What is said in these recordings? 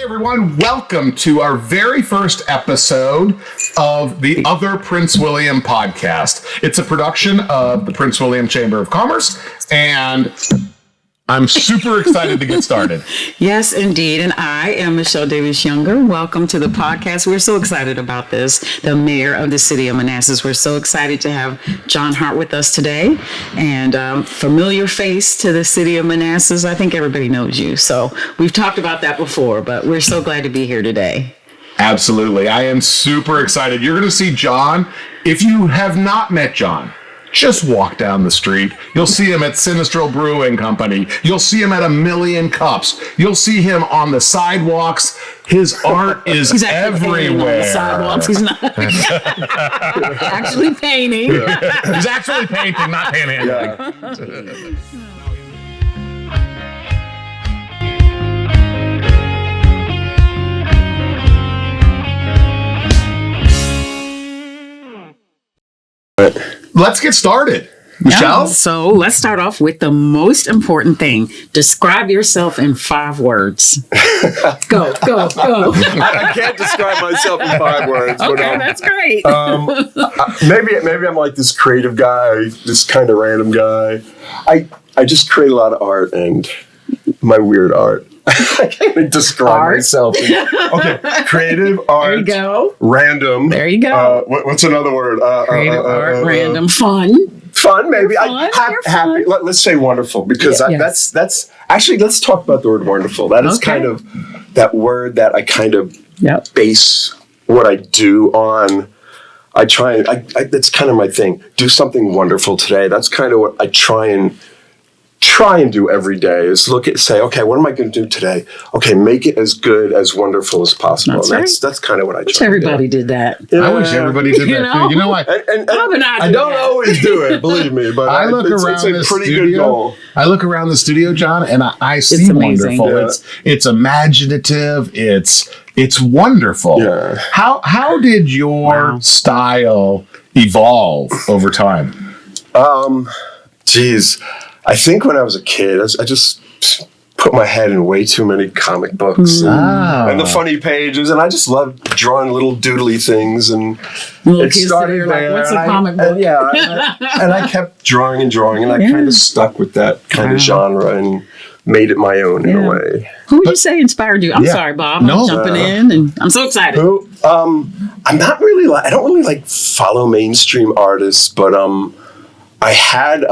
Everyone, welcome to our very first episode of the Other Prince William podcast. It's a production of the Prince William Chamber of Commerce, and I'm super excited to get started. Yes, indeed. And I am Michelle Davis Younger. Welcome to the podcast. We're so excited about this. The mayor of the city of Manassas. We're so excited to have John Hartt with us today. And familiar face to the city of Manassas. I think everybody knows you. So we've talked about that before, but we're so glad to be here today. Absolutely. I am super excited. You're going to see John. If you have not met John, just walk down the street. You'll see him at Sinistral Brewing Company. You'll see him at A Million Cups. You'll see him on the sidewalks. His art is He's actually everywhere. On the sidewalks. He's not actually painting. He's actually painting, not painting. Yeah. Let's get started. Michelle? Yeah, so let's start off with the most important thing. Describe yourself in 5 words. Go. I can't describe myself in 5 words. Okay, but, that's great. maybe I'm like this creative guy, this kind of random guy. I just create a lot of art and my weird art. I can't even describe myself. Okay, creative art. There you go. Random. There you go. What's another word? Creative art, random, fun. Fun, maybe. You're Happy. Let's say wonderful, because yes. that's actually. Let's talk about the word wonderful. That is kind of that word that I kind of base what I do on. I try and that's kind of my thing. Do something wonderful today. That's kind of what I try and do every day, is say, okay, what am I going to do today? Okay, make it as good, as wonderful as possible. That's kind of what I try. Wish everybody did that. I wish everybody did that too. You know what? I don't always do it, believe me, but I look around it's a the pretty studio. good goal. I look around the studio, John, and I see amazing. wonderful. Yeah. It's imaginative. It's wonderful. Yeah. How did your style evolve over time? Geez, I think when I was a kid, I just put my head in way too many comic books and the funny pages, and I just loved drawing little doodly things. And it started there. What's a comic book? And I kept drawing, and I kind of stuck with that kind of genre and made it my own in a way. Who would you say inspired you? I'm sorry, Bob. I'm jumping in, and I'm so excited. I'm not really I don't really follow mainstream artists, but I had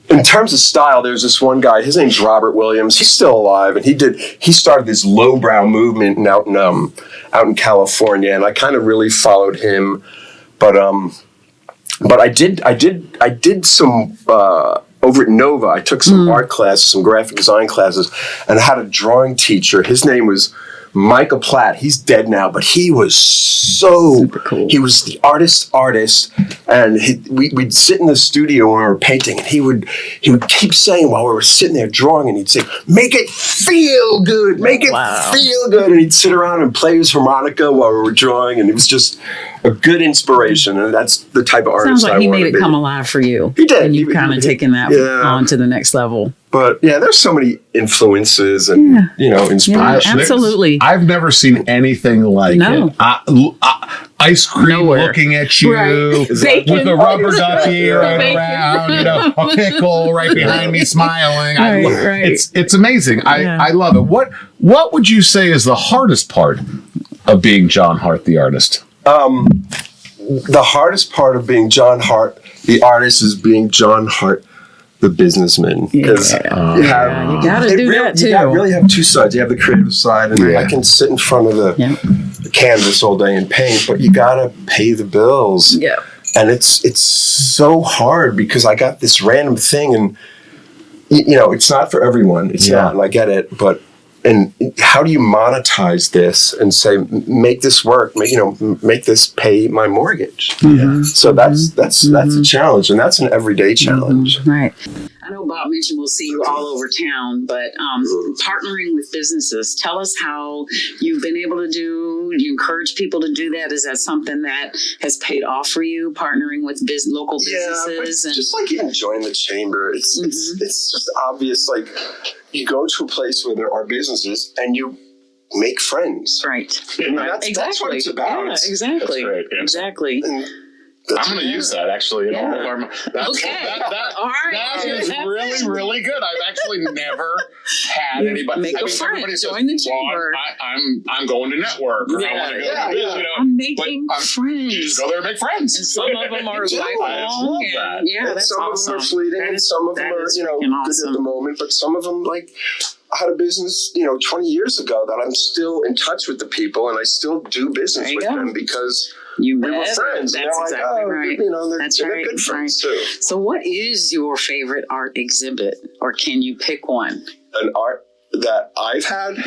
in terms of style, there's this one guy, his name's Robert Williams. He's still alive, and he started this lowbrow movement out in California, and I kind of really followed him. But I did some over at Nova. I took some art classes, some graphic design classes, and I had a drawing teacher. His name was Michael Platt. He's dead now, but he was so super cool. He was the artist, and we'd sit in the studio when we were painting, and he would keep saying while we were sitting there drawing, and he'd say, "Make it feel good, make it feel good," and he'd sit around and play his harmonica while we were drawing, and it was just a good inspiration, and that's the type of artist. Sounds like he made it come alive for you. He did, and you've kind of taken that on to the next level. But yeah, there's so many influences and inspirations. Yeah, absolutely. I've never seen anything like it. Ice cream looking at you with a rubber ducky running around, a pickle right behind me smiling. It's amazing. I love it. What would you say is the hardest part of being John Hartt, the artist? The hardest part of being John Hartt, the artist, is being John Hartt, the businessman. Because you gotta do that too. You really have two sides. You have the creative side, and I can sit in front of the canvas all day and paint, but you gotta pay the bills. Yeah. And it's so hard because I got this random thing, and it's not for everyone. It's not, and I get it, but. And how do you monetize this and say, make this work, make this pay my mortgage? Mm-hmm. So that's a challenge, and that's an everyday challenge. Mm-hmm. Right. I know Bob mentioned we'll see you all over town, but partnering with businesses, tell us how you've been able to do would you encourage people to do that? Is that something that has paid off for you, partnering with local businesses? Yeah, just like even joining the chamber, it's just obvious. Like you go to a place where there are businesses and you make friends. Right. That's what it's about. Yeah, exactly. That's right, yeah. Exactly. I'm going to use that actually in all of our. That is really, really good. I've actually never had anybody. Make a friend. Join the chamber. I'm going to network. Or I want to go to this, I'm making friends. You just go there and make friends. And some of them are lifelong. Yeah, that's some awesome. of them are fleeting, and some of them are good at the moment. But some of them, like, I had a business 20 years ago that I'm still in touch with the people, and I still do business with them because we were friends. That's exactly right. They're good friends too. So what is your favorite art exhibit, or can you pick one? An art that I've had?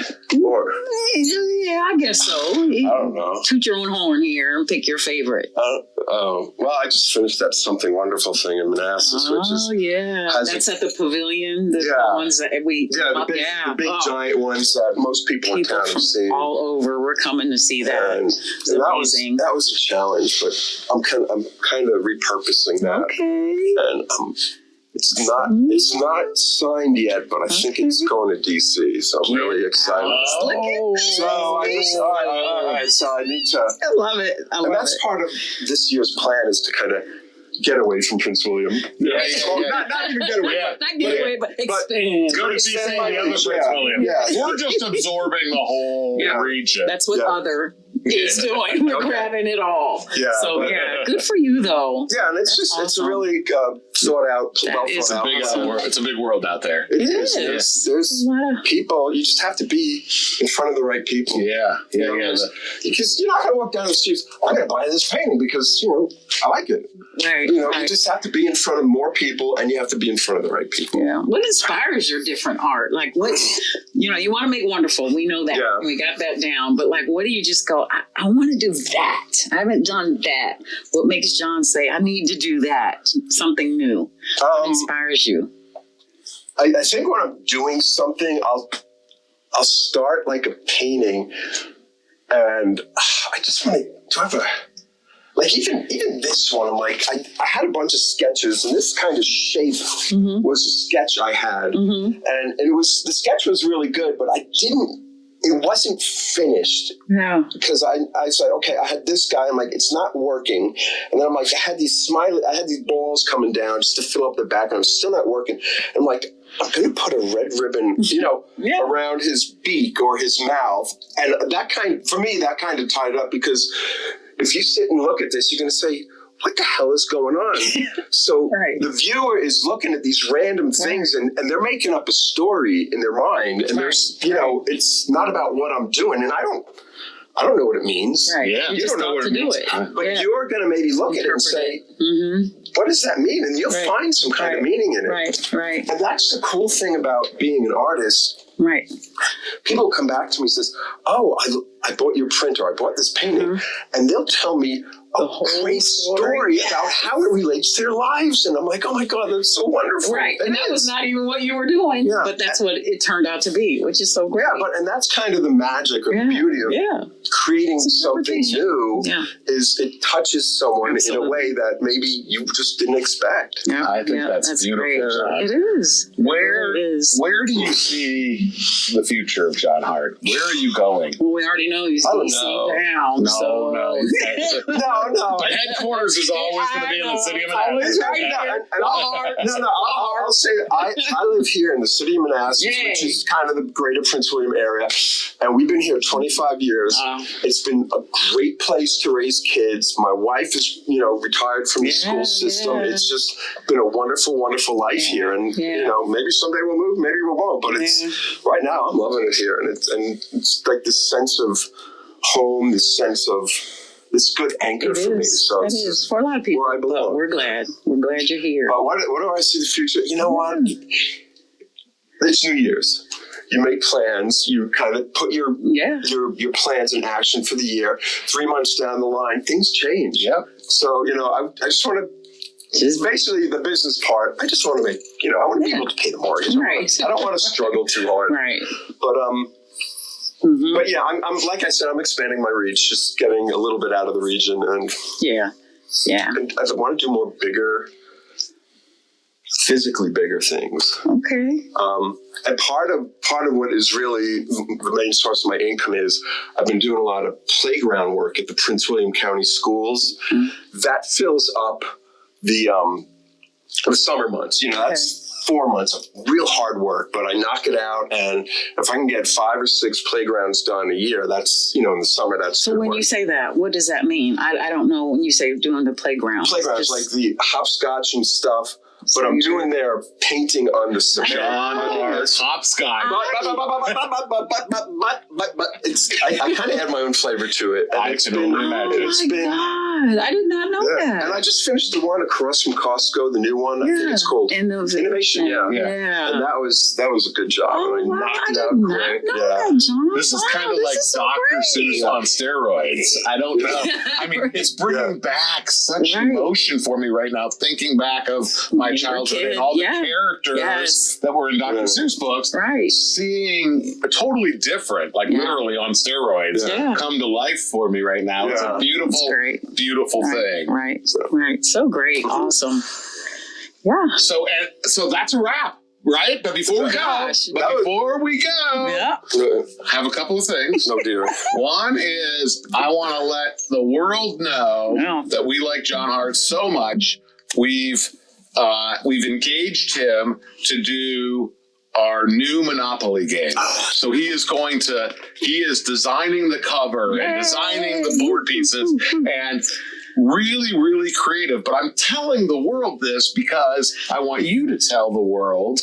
Or Yeah, I guess so. I don't know. Toot your own horn here and pick your favorite. Well, I just finished that Something Wonderful thing in Manassas, which is that's at the pavilion. The ones that we the big giant ones that most people in town have seen. All over, we're coming to see that. And amazing. That was a challenge, but I'm kind of repurposing that. Okay. And it's not signed yet, but I think it's going to DC, so I'm really excited. Look at this. So I just all right. So I need to. I love it. And that's part of this year's plan is to kind of get away from Prince William. Not even get away. Not get away, but expand. Go to DC the other Prince William. Yeah. We're just absorbing the whole region. That's what other is doing. We're grabbing it all. Yeah. So good for you though. Yeah, and it's awesome. it's a really thought out. It's a big world out there. It is. There's people. You just have to be in front of the right people. Yeah. Because you're not going to walk down the streets. I'm going to buy this painting because I like it. Right. You just have to be in front of more people, and you have to be in front of the right people. Yeah. What inspires your different art? Like what? You want to make wonderful. We know that. Yeah. We got that down. But like, what do you just go? I want to do that. I haven't done that. What makes John say I need to do that? Something new. What inspires you? I think when I'm doing something, I'll start like a painting, and I just want to. Do I have a like even this one? I'm like I had a bunch of sketches, and this kind of shape was a sketch I had, and it was the sketch was really good, but I didn't. It wasn't finished. No. Because I said, okay, I had this guy, I'm like, it's not working. And then I'm like, I had these balls coming down just to fill up the background. It's still not working. And I'm like, I'm going to put a red ribbon, around his beak or his mouth. And that kind of tied it up, because if you sit and look at this, you're going to say, what the hell is going on? So the viewer is looking at these random things and they're making up a story in their mind. And there's, it's not about what I'm doing. And I don't know what it means. Right. Yeah. You don't know what it means. But you're going to maybe look at it and say, what does that mean? And you'll find some kind of meaning in it. Right. And that's the cool thing about being an artist. Right. People come back to me and says, oh, I bought your printer. I bought this painting. And they'll tell me a great story about how it relates to their lives. And I'm like, oh my God, that's so wonderful. Right. And that was not even what you were doing, but that's what it turned out to be, which is so great. Yeah, and that's kind of the magic or the beauty of creating something new is it touches someone in a way that maybe you just didn't expect. Yeah, I think that's beautiful. Great. It is. Where do you see the future of John Hartt? Where are you going? Well, we already know he's DC down. No. My headquarters is always going to be in the city of Manassas. I'll say that I live here in the city of Manassas, which is kind of the greater Prince William area, and we've been here 25 years. It's been a great place to raise kids. My wife is, retired from the school system. It's just been a wonderful, wonderful life here, and maybe someday we'll move, maybe we won't, but it's right now I'm loving it here, and it's like this sense of home, this sense of this good anchor for me. So it is for a lot of people. Where I belong. We're glad you're here. What do I see the future? You know what? It's New Year's. You make plans. You kind of put your plans in action for the year. 3 months down the line, things change. Yep. So I just want to. It's basically the business part. I just want to make. I want to be able to pay the mortgage. Right. I don't want to struggle too hard. Right. But But yeah, I'm like I said, I'm expanding my reach, just getting a little bit out of the region, and and I want to do more physically bigger things. Okay. And part of what is really the main source of my income is I've been doing a lot of playground work at the Prince William County schools. That fills up the summer months. That's 4 months of real hard work, but I knock it out, and if I can get 5 or 6 playgrounds done a year, that's in the summer. That's so. When you say that, what does that mean? I don't know. When you say doing the playgrounds, like the hopscotch and stuff. But I'm doing their painting on the cement. Hopscotch. But I kind of add my own flavor to it. I can only imagine. God, I did not know that. And I just finished the one across from Costco, the new one. I think it's called Innovation. Yeah. And that was a good job. Oh, and I wow, knocked I it did out not quick. know that, John. This is kind of like Dr. Seuss on steroids. I don't know. I mean, it's bringing back such emotion for me right now, thinking back of my childhood and all the characters that were in Dr. Seuss books, seeing a totally different, like literally on steroids, come to life for me right now. It's a beautiful thing. Right. So great. Awesome. Yeah. So that's a wrap. Right? But before we go, have a couple of things. No dear. One is I want to let the world know that we like John Hartt so much. We've engaged him to do our new Monopoly game. So he is designing the cover and designing the board pieces and really, really creative. But I'm telling the world this because I want you to tell the world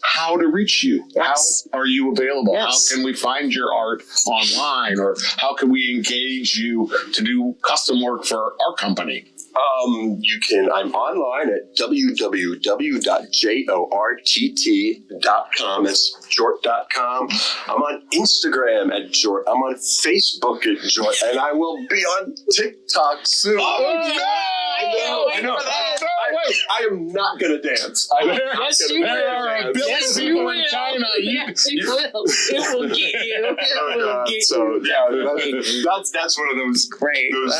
how to reach you. Yes. How are you available? Yes. How can we find your art online? Or how can we engage you to do custom work for our company? I'm online at www.jortt.com. That's jort.com. I'm on Instagram at Jort. I'm on Facebook at Jort. And I will be on TikTok soon. Oh, no! I know. I am not going to dance. Yes, you will. There are a billion people in China. Yes, you will. It will get you. That's one of those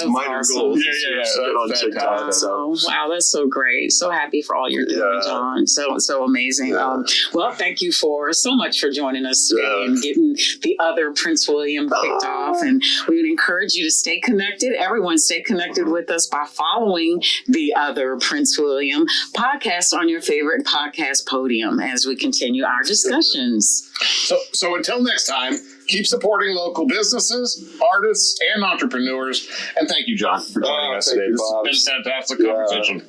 minor awesome. goals. Yeah. TikTok, wow, that's so great. So happy for all you're doing, John. So amazing. Well, thank you so much for joining us today and getting the other Prince William kicked off. And we would encourage you to stay connected. Everyone stay connected with us by following the other Prince William podcast on your favorite podcast podium as we continue our discussions. So until next time, keep supporting local businesses, artists, and entrepreneurs. And thank you, John, for joining us today. This has been a fantastic conversation.